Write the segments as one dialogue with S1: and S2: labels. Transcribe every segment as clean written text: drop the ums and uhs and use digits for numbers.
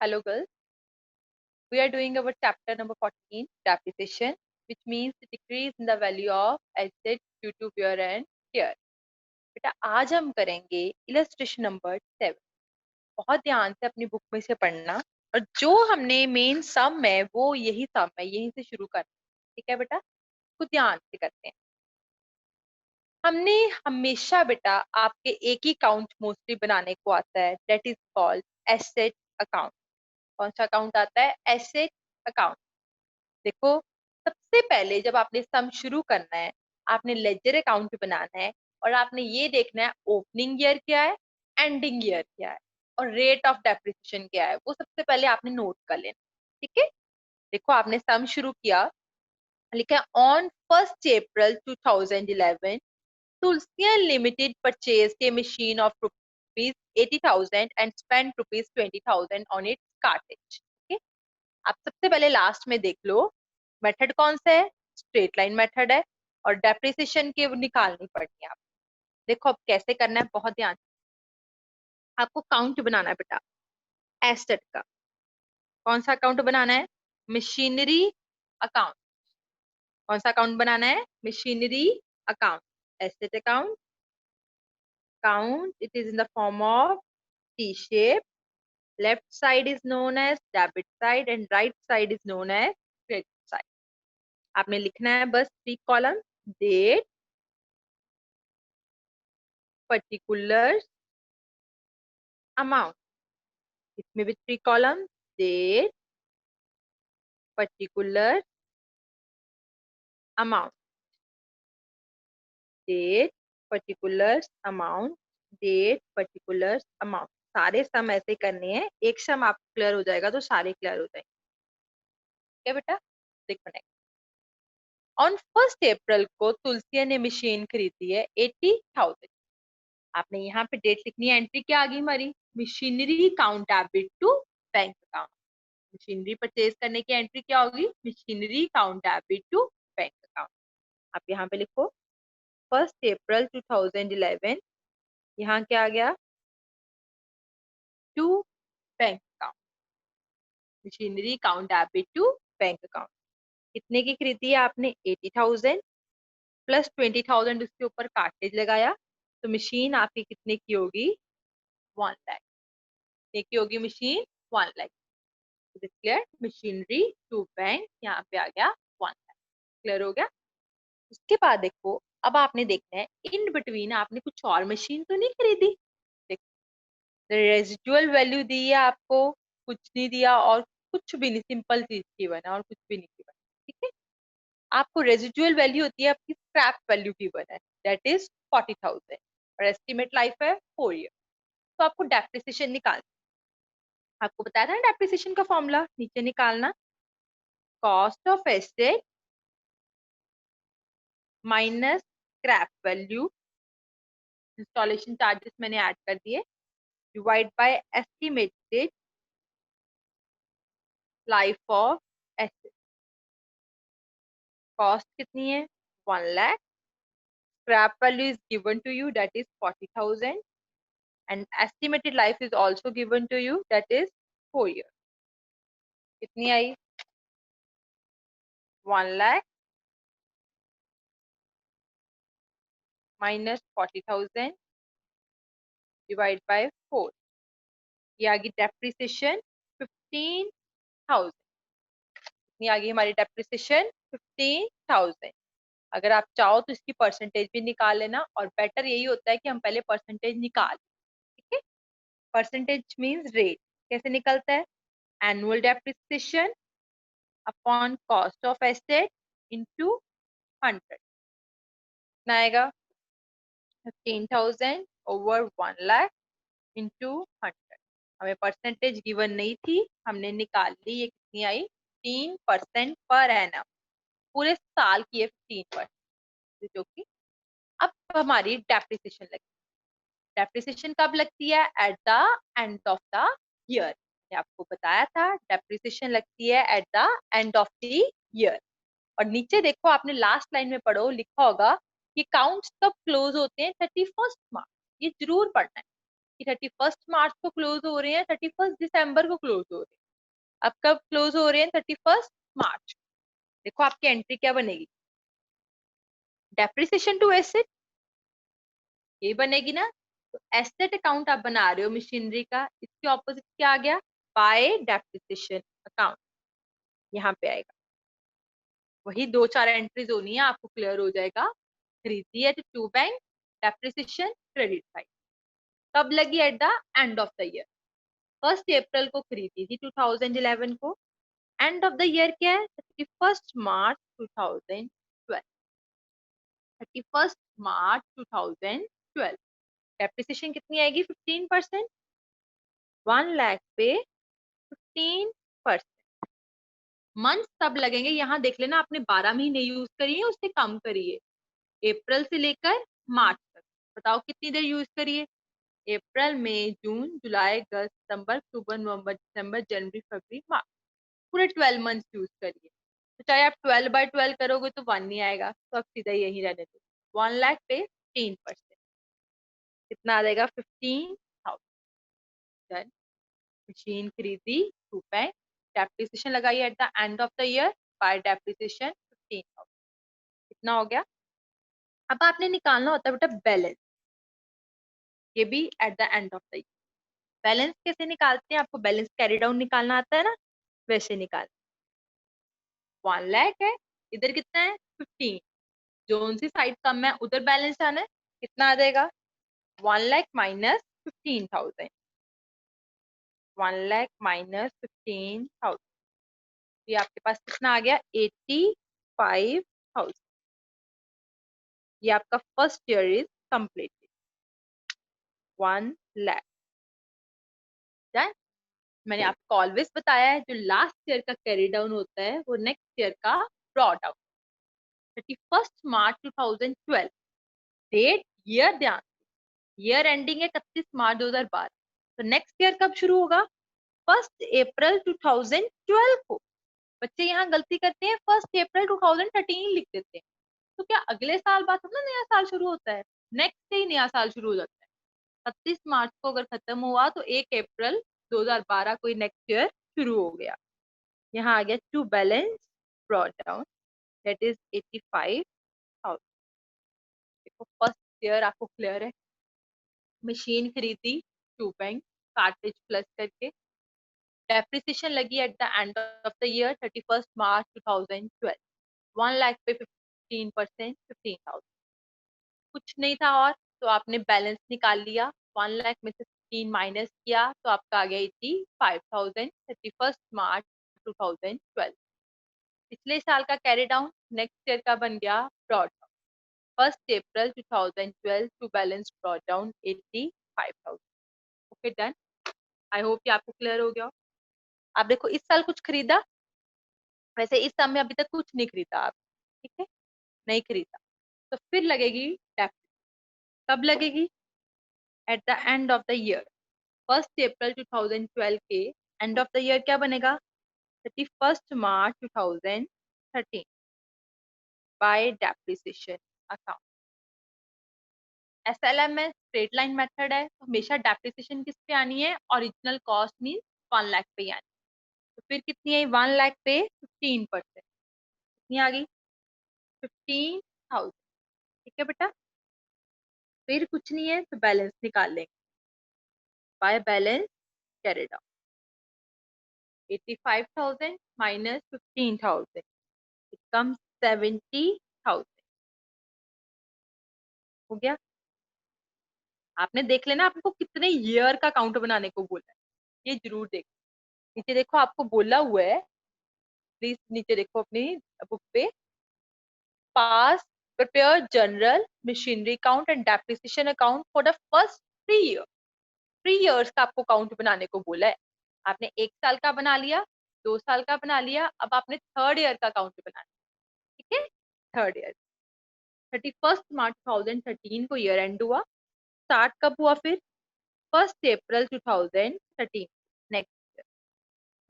S1: Hello girls, we are doing our chapter number 14, depreciation, which means the decrease in the value of assets due to wear and tear. बेटा आज हम करेंगे illustration number 7। बहुत ध्यान से अपनी book में से पढ़ना और जो हमने मेन सम है वो यही सम है, यहीं से शुरू करना। ठीक है बेटा, खुद ध्यान से करते हैं। हमने हमेशा बेटा आपके एक ही अकाउंट मोस्टली बनाने को आता है, that is called asset account. कौन सा अकाउंट आता है? Asset account. देखो, सबसे पहले जब आपने सम शुरू करना है, आपने लेजर अकाउंट बनाना है और आपने ये देखना है ओपनिंग ईयर क्या है, एंडिंग ईयर क्या है और रेट ऑफ डेप्रिसिएशन क्या है। वो सबसे पहले आपने नोट कर लेना। ठीक है, देखो आपने सम शुरू किया, लिखा है on 1 April 2011 Tulsia limited purchase के machine of ₹80,000 and spend ₹20,000 on its cartage. आप सबसे पहले लास्ट में देख लो मेथड कौन सा है, स्ट्रेट लाइन मेथड है और डेप्रिसिएशन की निकालनी पड़नी है। आप देखो अब कैसे करना है, बहुत ध्यान। आपको काउंट बनाना है बेटा एसेट का। कौन सा अकाउंट बनाना है? Machinery account. कौन सा अकाउंट बनाना है? Machinery account. Asset account, it is in the form of T shape. Left side is known as debit side and right side is known as credit side. आपने लिखना है बस 3 कॉलम, डेट, particulars, amount. इसमें भी 3 column, date, particulars, amount, date, particulars, amount, date, particulars, amount. सारे सम ऐसे करने हैं, एक सम आपको क्लियर हो जाएगा तो सारे क्लियर हो जाएंगे। क्या बेटा, देखो नेक्स्ट। ऑन 1 अप्रैल को तुलसिया ने मशीन खरीदी है 80,000। आपने यहाँ पे डेट लिखनी है, एंट्री क्या आ गई हमारी? Machinery account debit to bank account. Machinery purchase करने की एंट्री क्या होगी? Machinery account debit to bank account. आप यहाँ पे लिखो 1 अप्रैल 2011, यहाँ क्या आ गया? To bank account. Machinery account debit to bank account. कितने की खरीदी है आपने? 80,000 प्लस 20,000 उसके ऊपर कार्टेज लगाया, तो मशीन आपकी कितने की होगी? 1 लाख। कितने की होगी machine? 1 lakh. Clear? Machinery to bank, यहाँ पे आ गया 1 लाख। क्लियर हो गया? उसके बाद देखो, अब आपने देखना है इन बिटवीन आपने कुछ और मशीन तो नहीं खरीदी। देखो, रेजिडुअल वैल्यू दी है आपको, कुछ नहीं दिया और कुछ भी नहीं, सिंपल चीज की बना और कुछ भी नहीं की बना। ठीक है, आपको रेजिडुअल वैल्यू होती है आपकी स्क्रैप वैल्यू की बना है, दैट इज 40,000 और एस्टिमेट लाइफ है 4 ईयर। तो आपको डेप्रिसिएशन निकालना, आपको बताया था ना डेप्रिसिएशन का फॉर्मूला, नीचे निकालना cost of asset minus scrap value, installation charges मैंने ऐड कर दिए, divide by estimated life of asset. Cost कितनी है? 1 lakh. Scrap value is given to you, that is 40,000 and estimated life is also given to you, that is 4 year. कितनी आई? 1 lakh minus 40,000 divide by 4। ये आ गई depreciation 15,000। कितनी आ गई हमारी डेप्रिसिएशन? 15,000। अगर आप चाहो तो इसकी परसेंटेज भी निकाल लेना और बेटर यही होता है कि हम पहले परसेंटेज निकाल। ठीक है, परसेंटेज मींस रेट। कैसे निकलता है? Annual depreciation upon cost of asset into 100। कितना आएगा? 15,000 ओवर 1 लाख इंटू 100। हमें परसेंटेज गिवन नहीं थी, हमने निकाल ली। ये कितनी आई? 15% पर एनम। पूरे साल की है 15%, जो कि अब हमारी डेप्रिसिएशन लगी। डेप्रिसिएशन कब लगती है? Eight the end of the year. मैंने आपको बताया था डेप्रिसिएशन लगती है eight the end of the year. और नीचे देखो, आपने लास्ट लाइन में पढ़ो, लिखा होगा कि काउंट्स कब क्लोज होते हैं? 31 मार्च। ये जरूर पढ़ना है। कि 31 मार्च को क्लोज हो रहे हैं, 31 दिसंबर को क्लोज हो रहे हैं। अब कब क्लोज हो रहे हैं? 31 मार्च। देखो आपकी एंट्री क्या बनेगी, डेप्रिसिएशन टू एसेट, ये बनेगी ना। तो एसेट अकाउंट आप बना रहे हो मशीनरी का, इसके ऑपोजिट क्या आ गया? बाय डेप्रिसिएशन अकाउंट, यहाँ पे आएगा। वही 2-4 एंट्रीज होनी है, आपको क्लियर हो जाएगा। खरीदी है to bank, depreciation credit side. कब लगी? At the end of the year. 1 अप्रैल को खरीदी थी 2011 को। एंड ऑफ द ईयर क्या है? 31 मार्च 2012। 31 मार्च 2012। डेप्रिसिएशन कितनी आएगी? 15%। 1 लाख पे 15%। मंथ तब लगेंगे, यहाँ देख लेना आपने 12 महीने यूज करिए, उससे कम करिए। अप्रैल से लेकर मार्च तक बताओ कितनी देर यूज करिए? अप्रैल, मई, जून, जुलाई, अगस्त, सितंबर, अक्टूबर, नवंबर, दिसंबर, जनवरी, फरवरी, मार्च। पूरे 12 मंथ यूज करिए। तो चाहे आप 12/12 करोगे तो 1 नहीं आएगा, तो आप सीधा यही रहने दो। 1 लाख पे 15%, कितना आ जाएगा? 15,000। मशीन खरीदी 2 बैंक, डेप्रिसिएशन लगाई eight the end of the year, bye depreciation 15,000। कितना हो गया? अब आपने निकालना होता है बेटा बैलेंस, ये भी eight the end of the year. Balance कैसे निकालते हैं? आपको बैलेंस कैरी डाउन निकालना आता है ना, वैसे निकाल। 1 लाख है, इधर कितना है? 15। जोन सी साइड कम है उधर बैलेंस आना है, कितना आ जाएगा? 1 लाख माइनस 15,000। 1 लाख माइनस 15,000, ये आपके पास कितना आ गया? 85,000। ये आपका first year is completed. 1 lakh done. मैंने आपको ऑलवेज बताया है, जो लास्ट ईयर का कैरी डाउन होता है वो नेक्स्ट ईयर का ड्रॉ डाउन। 31 मार्च 2012 डेट, ईयर ध्यान, ईयर एंडिंग है 31 मार्च 2012। तो नेक्स्ट ईयर कब शुरू होगा? 1 अप्रैल 2012 को। बच्चे यहाँ गलती करते हैं, 1 अप्रैल 2013 लिख देते हैं। तो क्या अगले साल बाद ना नया साल शुरू होता है? नेक्स्ट से ही नया साल शुरू हो जाता है। 31 मार्च को अगर खत्म हुआ तो 1 अप्रैल 2012 को नेक्स्ट ईयर शुरू हो गया। यहाँ आ गया to balance brought down, that is 85,000। देखो फर्स्ट ईयर आपको क्लियर है। मशीन खरीदी 2 बैंक, कार्ट्रिज प्लस करके। डेप्रिसिएशन लगी at the end of the year 31 मार्च 2012। 1 लाख पे 15%, 15,000। कुछ नहीं था और, तो आपने बैलेंस निकाल लिया। 1 लाख में से 15 माइनस किया तो आपका आ गया 85,000। 31 मार्च 2012। पिछले साल का कैरी डाउन नेक्स्ट ईयर का बन गया ड्रॉ डाउन। 1 अप्रैल 2012 टू बैलेंस ड्रॉ down 85,000। Okay done. I hope कि आपको क्लियर हो गया हो। आप देखो इस साल कुछ खरीदा? वैसे इस साल में अभी तक कुछ नहीं खरीदा आप, ठीक है, नहीं खरीदा। तो फिर लगेगी डेप्ट। कब लगेगी? Eight the end of the year. 1 अप्रैल 2012 के एंड ऑफ द ईयर क्या बनेगा? 31 मार्च 2013 बाय डेप्रिसिएशन अकाउंट। SLM में स्ट्रेट लाइन मेथड है, तो हमेशा डेप्रिसिएशन किस पे आनी है? ओरिजिनल कॉस्ट मीन 1 लाख पे ही आनी है। तो फिर कितनी है? 1 लाख पे 15%, कितनी आ गई? 15,000। ठीक है बेटा, फिर कुछ नहीं है तो बैलेंस निकाल लेंगे by balance carried out. 85,000 minus 15,000, it comes 70,000। हो गया। आपने देख लेना आपको कितने ईयर का अकाउंट बनाने को बोला है, ये जरूर देखो। नीचे देखो आपको बोला हुआ है, प्लीज नीचे देखो अपनी बुक पे, pass prepare general machinery account and depreciation account for the first 3 year. 3 years का आपको अकाउंट बनाने को बोला है। आपने 1 साल का बना लिया, 2 साल का बना लिया, अब आपने 3rd ईयर का अकाउंट बनाना। ठीक है, 3rd ईयर। 31 मार्च 2013 को ईयर एंड हुआ। स्टार्ट कब हुआ फिर? 1 अप्रैल 2013 next year.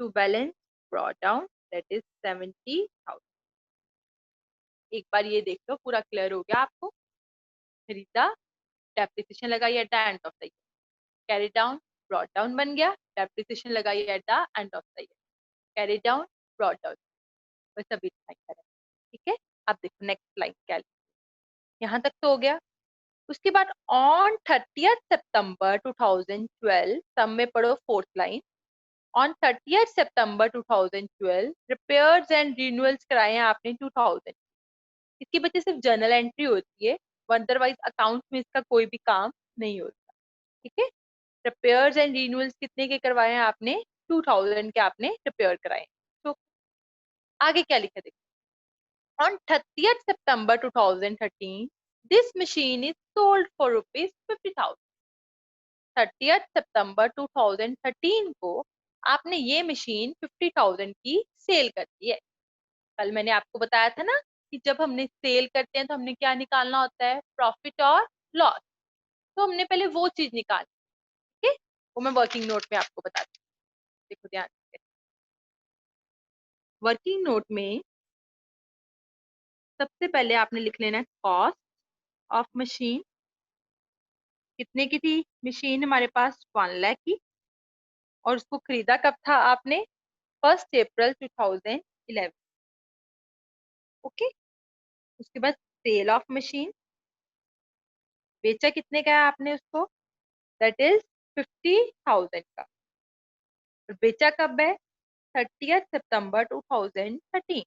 S1: To balance brought down, that is 70,000। एक बार ये देख लो पूरा क्लियर हो गया आपको। खरीदा, डेप्रिसिएशन लगाई eight the end of the year, carry down, brought down बन गया, डेप्रिसिएशन लगाई eight the end of the year, carry down, brought down, बस अभी लाइन करें। ठीक है, अब देखो नेक्स्ट लाइन क्या है, यहाँ तक तो हो गया। उसके बाद ऑन 30th सितंबर 2012, सब में पढ़ो fourth line, on 30th September 2012 repairs and renewals कराए हैं आपने 2000, इसकी वजह सिर्फ जर्नल एंट्री होती है, अदरवाइज अकाउंट में इसका कोई भी काम नहीं होता। ठीक है, रिपेयर्स एंड रिन्यूअल्स कितने के करवाए हैं आपने, 2000 के आपने रिपेयर कराए। तो आगे क्या लिखा देखो, ऑन 30th सितंबर 2013 this machine is sold for rupees 50,000। 30th सितंबर 2013 को आपने ये मशीन 50,000 की सेल कर दी है। कल मैंने आपको बताया था ना कि जब हमने सेल करते हैं तो हमने क्या निकालना होता है, प्रॉफिट और लॉस। तो हमने पहले वो चीज निकाली। ठीक है, वो मैं वर्किंग नोट में आपको बताती हूँ, देखो ध्यान से। वर्किंग नोट में सबसे पहले आपने लिख लेना है कॉस्ट ऑफ मशीन। कितने की थी मशीन हमारे पास, 1 लाख की, और उसको खरीदा कब था आपने, 1 अप्रैल 2011। ओके, उसके बाद सेल ऑफ मशीन, बेचा कितने का है आपने उसको, दैट इज 50,000 का, और बेचा कब है, 30th सितंबर 2013।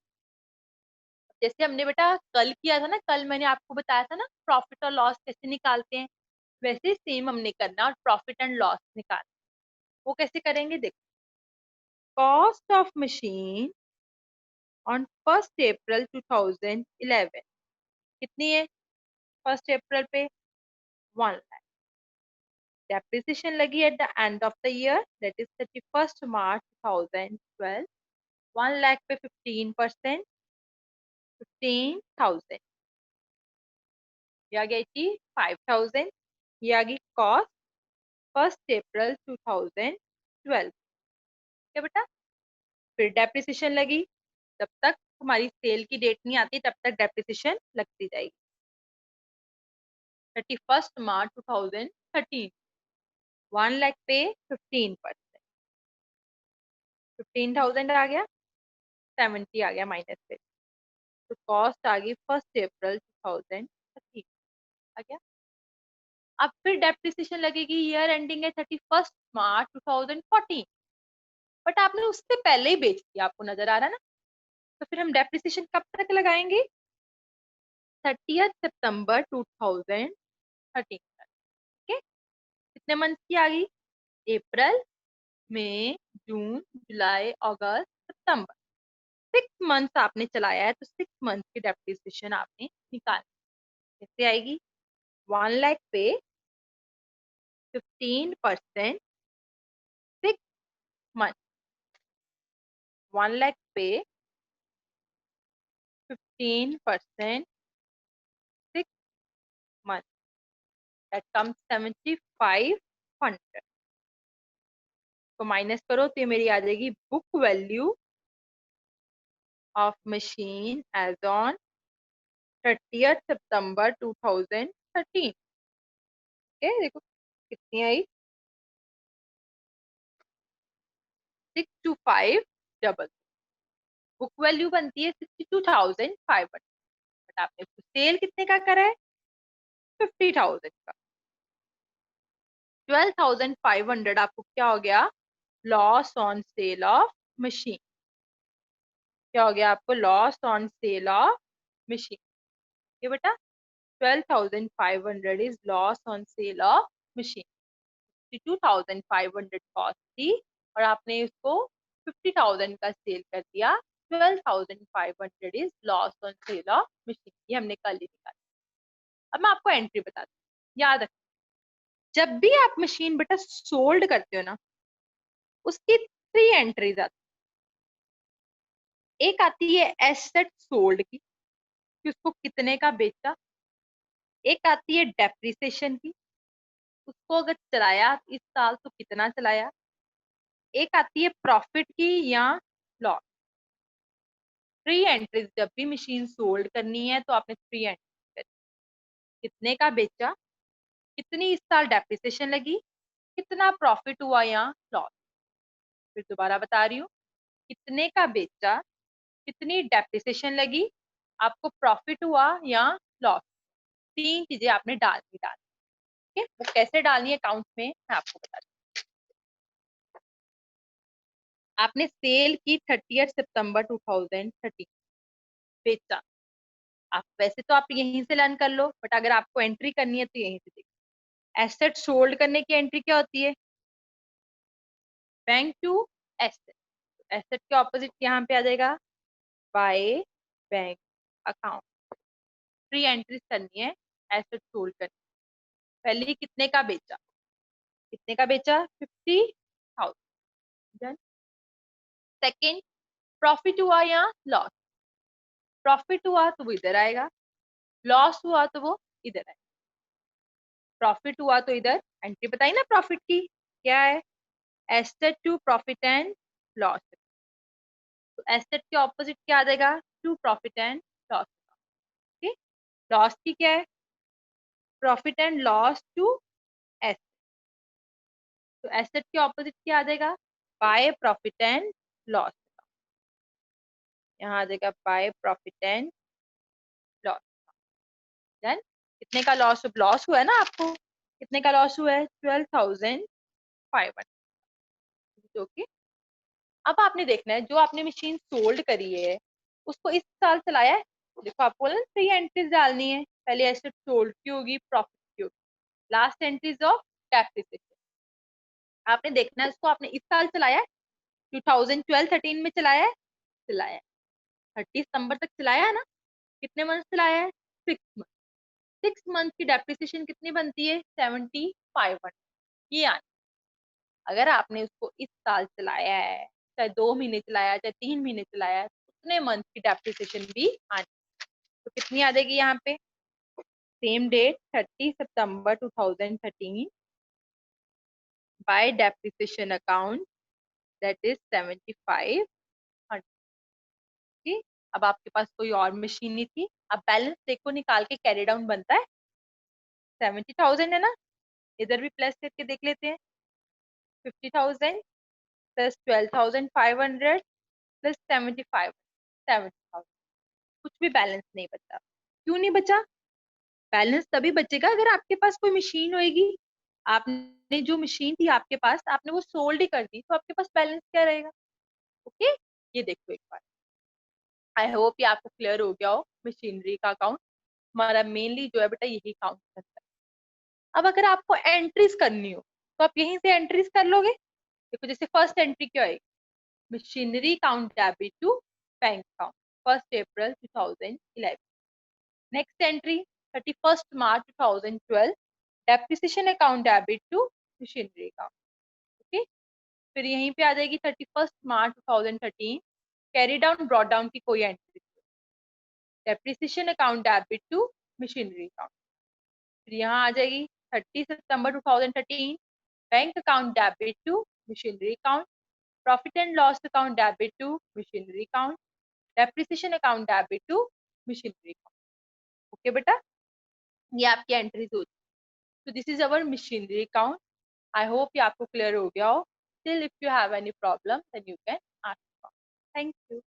S1: जैसे हमने बेटा कल किया था ना, कल मैंने आपको बताया था ना प्रॉफिट और लॉस कैसे निकालते हैं, वैसे सेम हमने करना और प्रॉफिट एंड लॉस निकालना। वो कैसे करेंगे देखो, कॉस्ट ऑफ मशीन ऑन 1 अप्रैल 2011 कितनी है, 1 अप्रैल पे 1 लाख। डेप्रिसिएशन लगी at the end of the year, that is 31 मार्च 2012, 1 लाख पे 15%, 15,000, ये आ गई थी 5,000, ये आ गई कॉस्ट 1 अप्रैल 2012। क्या बेटा, फिर डेप्रिसिएशन लगी, जब तक हमारी सेल की डेट नहीं आती तब तक डेप्रिसिएशन लगती जाएगी। 31 मार्च 2013, 1 लाख पे 15%, 15,000 आ गया, 70 आ गया माइनस पे, तो कॉस्ट आ गई 1 अप्रैल 2013 आ गया। अब फिर डेप्रिसिएशन लगेगी, ईयर एंडिंग है 31 मार्च 2014, बट आपने उससे पहले ही बेच दिया, आपको नजर आ रहा है ना, तो फिर हम डेप्रिसिएशन कब तक लगाएंगे, 30th सितंबर 2013 तक। ठीक है, कितने मंथ की आ गई, अप्रैल, मई, जून, जुलाई, अगस्त, सितंबर, 6 मंथ आपने चलाया है, तो 6 मंथ की डेप्रिसिएशन आपने निकाली। कैसे आएगी, 1 लाख पे 15%, 6 मंथ, 1 लाख पे 15%, 6 मंथ, दैट कम्स 7,500। तो माइनस करो तो ये मेरी आ जाएगी book value of machine as on 30th सितंबर 2013। ओके, देखो कितनी आई, 62,500। बुक वैल्यू बनती है 62,500, बट आपने सेल कितने का करा है, 50,000 का, 12,500 आपको क्या हो गया, loss on sale of machine. क्या हो गया आपको, loss on sale of machine. ये बेटा 12,500 is loss on sale of machine. 62,500 cost थी और आपने इसको 50,000 का सेल कर दिया, 12,500 is loss on sale of machine. ये हमने कल ही निकाला। अब मैं आपको एंट्री बताती हूँ, याद रखना, जब भी आप मशीन बेटा सोल्ड करते हो ना, उसकी 3 एंट्रीज आती, एक आती है एसेट सोल्ड की, कि उसको कितने का बेचा, एक आती है डेप्रिसिएशन की, उसको अगर चलाया इस साल तो कितना चलाया, एक आती है प्रॉफिट की या लॉस। 3 एंट्रीज, जब भी मशीन सोल्ड करनी है तो आपने 3 एंट्रीज करनी, कितने का बेचा, कितनी इस साल डेप्रिसिएशन लगी, कितना प्रॉफिट हुआ या लॉस। फिर दोबारा बता रही हूँ, कितने का बेचा, कितनी डेप्रिसिएशन लगी, आपको प्रॉफिट हुआ या लॉस। तीन चीजें आपने डालनी। ठीक है, वो कैसे डालनी है अकाउंट में मैं आपको बताती हूँ। आपने सेल की 30 सितंबर 2013, बेचा। आप वैसे तो आप यहीं से लर्न कर लो, बट अगर आपको एंट्री करनी है तो यहीं से देखो। एसेट सोल्ड करने की एंट्री क्या होती है, बैंक टू एसेट। एसेट के ऑपोजिट यहाँ पे आ जाएगा by bank account. Three entries करनी है एसेट सोल्ड करनी। पहले कितने का बेचा, कितने का बेचा 50,000। सेकेंड, प्रॉफिट हुआ या लॉस। प्रॉफिट हुआ तो वो इधर आएगा, लॉस हुआ तो वो इधर आएगा। प्रॉफिट हुआ तो इधर एंट्री बताई ना प्रॉफिट की, क्या है, asset to profit and loss. तो एसेट के ऑपोजिट क्या आ जाएगा, टू प्रॉफिट एंड लॉस। ठीक, लॉस की क्या है, profit and loss to asset. तो एसेट के ऑपोजिट क्या आ जाएगा, बाय प्रॉफिट एंड लॉस। यहाँ आ जाएगा by profit and loss. Then कितने का लॉस, लॉस हुआ है ना आपको, कितने का लॉस हुआ है 12,500। ओके, अब आपने देखना है जो आपने मशीन सोल्ड करी है उसको इस साल चलाया है। देखो आपको ना थ्री एंट्रीज डालनी है, पहले एसेट सोल्ड की होगी, प्रॉफिट की होगी, लास्ट एंट्रीज ऑफ डेप्रिसिएशन। आपने देखना है उसको आपने इस साल चलाया है, 2012-13 में चलाया है, चलाया है 30 सितंबर तक चलाया है ना। कितने मंथ चलाया है, 6 मंथ। 6 मंथ की डेप्रिसिएशन कितनी बनती है, 7,500। ये आनी। अगर आपने उसको इस साल चलाया है, चाहे 2 महीने चलाया, चाहे 3 महीने चलाया है, उतने मंथ की डेप्रिसिएशन भी आनी। तो कितनी आ जाएगी यहाँ पे, सेम डेट 30 सितंबर 2013 by depreciation account that is 7,500। ठीक, अब आपके पास कोई और मशीन नहीं थी, अब बैलेंस देखो निकाल के कैरी डाउन बनता है 70,000 है ना। इधर भी प्लस करके देख लेते हैं, 50,000 प्लस 12,500 प्लस 75, 70,000। कुछ भी बैलेंस नहीं बचा। क्यों नहीं बचा, बैलेंस तभी बचेगा अगर आपके पास कोई मशीन होगी। आपने जो मशीन थी आपके पास, आपने वो सोल्ड ही कर दी, तो आपके पास बैलेंस क्या रहेगा। ओके, ये देखो एक बार। आई होप ये आपको क्लियर हो गया हो मशीनरी का अकाउंट। हमारा मेनली जो है बेटा यही काउंट करता है। अब अगर आपको एंट्रीज करनी हो तो आप यहीं से एंट्रीज कर लोगे। देखो जैसे फर्स्ट एंट्री क्या है, machinery account debit to bank account 1 April 2011। Next entry 31 मार्च 2012 depreciation account debit to machinery account. Okay, फिर यहीं पे आ जाएगी 31 मार्च 2013 कैरी डाउन ब्रॉट डाउन की कोई entry, depreciation account debit to machinery account. फिर यहाँ आ जाएगी 30 सितंबर 2013 bank account debit to machinery account, profit and loss account debit to machinery account, depreciation account debit to machinery account. Okay बेटा, ये आपकी एंट्रीज हो। तो this is our machinery account. I hope ये आपको क्लियर हो गया हो। Still if you have any problem then you can ask. Thank you.